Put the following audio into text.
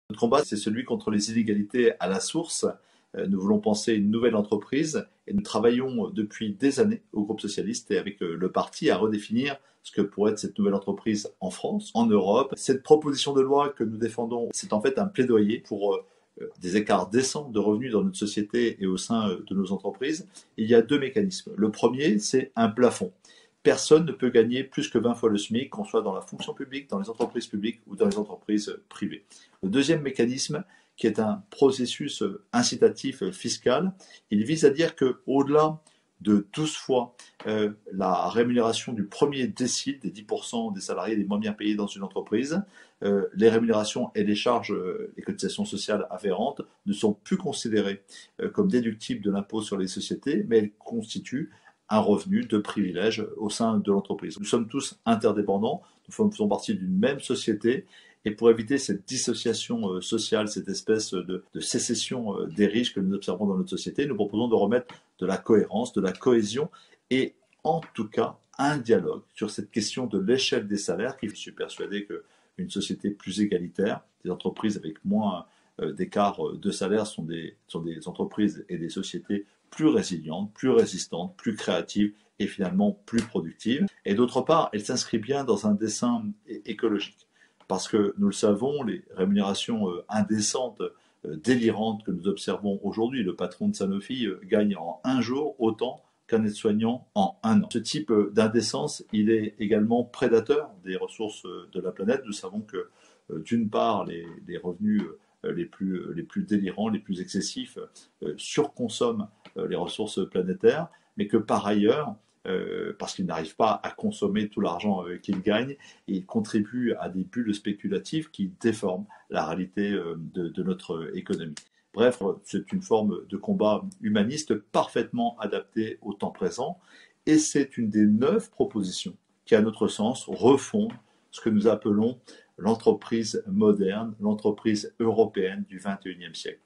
Notre combat, c'est celui contre les inégalités à la source. Nous voulons penser une nouvelle entreprise et nous travaillons depuis des années au groupe socialiste et avec le parti à redéfinir ce que pourrait être cette nouvelle entreprise en France, en Europe. Cette proposition de loi que nous défendons, c'est en fait un plaidoyer pour des écarts décents de revenus dans notre société et au sein de nos entreprises. Il y a deux mécanismes. Le premier, c'est un plafond. Personne ne peut gagner plus que 20 fois le SMIC, qu'on soit dans la fonction publique, dans les entreprises publiques ou dans les entreprises privées. Le deuxième mécanisme, qui est un processus incitatif fiscal, il vise à dire qu'au-delà de 12 fois la rémunération du premier décile des 10% des salariés les moins bien payés dans une entreprise, les rémunérations et les charges, les cotisations sociales afférentes ne sont plus considérées comme déductibles de l'impôt sur les sociétés, mais elles constituent un revenu de privilège au sein de l'entreprise. Nous sommes tous interdépendants, nous faisons partie d'une même société, et pour éviter cette dissociation sociale, cette espèce de sécession des riches que nous observons dans notre société, nous proposons de remettre de la cohérence, de la cohésion et en tout cas un dialogue sur cette question de l'échelle des salaires, qui je suis persuadé qu'une société plus égalitaire, des entreprises avec moins d'écart de salaire sont des entreprises et des sociétés plus résilientes, plus résistantes, plus créatives et finalement plus productives. Et d'autre part, elle s'inscrit bien dans un dessein écologique. Parce que nous le savons, les rémunérations indécentes, délirantes que nous observons aujourd'hui, le patron de Sanofi gagne en un jour autant qu'un aide-soignant en un an. Ce type d'indécence, il est également prédateur des ressources de la planète. Nous savons que d'une part, les revenus les plus délirants, les plus excessifs, surconsomment les ressources planétaires, mais que par ailleurs, parce qu'ils n'arrivent pas à consommer tout l'argent qu'ils gagnent, et ils contribuent à des bulles spéculatives qui déforment la réalité de notre économie. Bref, c'est une forme de combat humaniste parfaitement adaptée au temps présent, et c'est une des 9 propositions qui, à notre sens, refondent ce que nous appelons l'entreprise moderne, l'entreprise européenne du XXIe siècle.